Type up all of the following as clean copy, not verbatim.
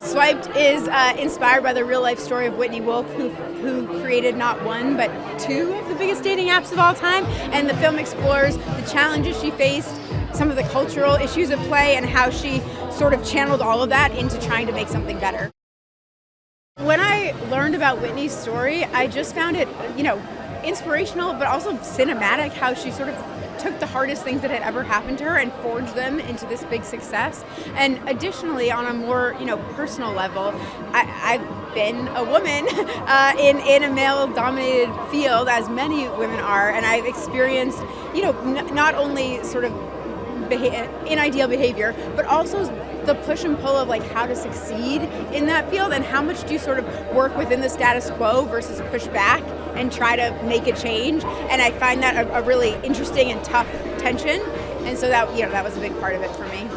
Swiped is inspired by the real-life story of Whitney Wolfe, who created not one, but two of the biggest dating apps of all time. And the film explores the challenges she faced, some of the cultural issues at play, and how she sort of channeled all of that into trying to make something better. When I learned about Whitney's story, I just found it, inspirational, but also cinematic, how she sort of took the hardest things that had ever happened to her and forged them into this big success. And additionally, on a more, personal level, I've been a woman in a male-dominated field, as many women are, and I've experienced, not only sort of in-ideal behavior, but also the push and pull of how to succeed in that field, and how much do you sort of work within the status quo versus push back and try to make a change. And I find that a really interesting and tough tension, and so that was a big part of it for me.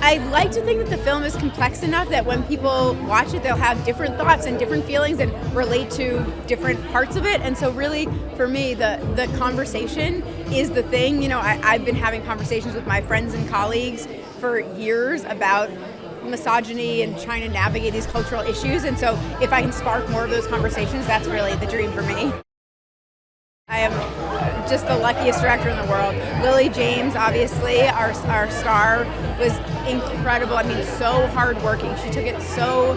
I like to think that the film is complex enough that when people watch it, they'll have different thoughts and different feelings and relate to different parts of it. And so really, for me, the conversation is the thing. I've been having conversations with my friends and colleagues for years about misogyny and trying to navigate these cultural issues. And so if I can spark more of those conversations, that's really the dream for me. I am just the luckiest director in the world. Lily James, obviously, our star, was incredible. I mean, so hardworking. She took it so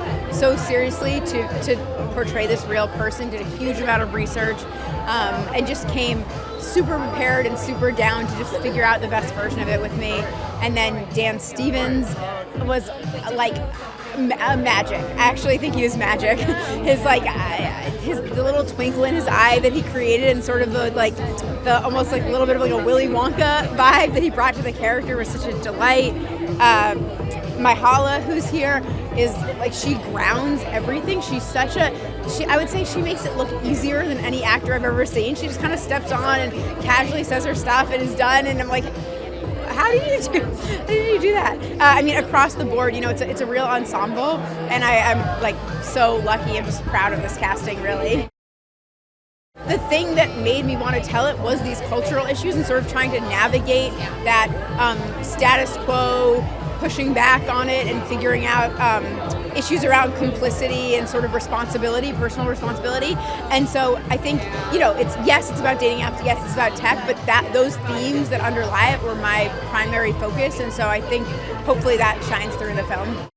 seriously to portray this real person, did a huge amount of research, and just came super prepared and super down to just figure out the best version of it with me. And then Dan Stevens was magic. I actually think he was magic. The little twinkle in his eye that he created, and sort of the almost a little bit of a Willy Wonka vibe that he brought to the character was such a delight. Myhala, who's here, is she grounds everything. I would say she makes it look easier than any actor I've ever seen. She just kind of steps on and casually says her stuff and is done, and I'm like, how did you do that? Across the board, it's a real ensemble, and I'm so lucky. I'm just proud of this casting, really. The thing that made me want to tell it was these cultural issues and sort of trying to navigate that status quo, pushing back on it, and figuring out issues around complicity and sort of responsibility, personal responsibility. And so I think, it's about dating apps, yes, it's about tech, but those themes that underlie it were my primary focus. And so I think hopefully that shines through in the film.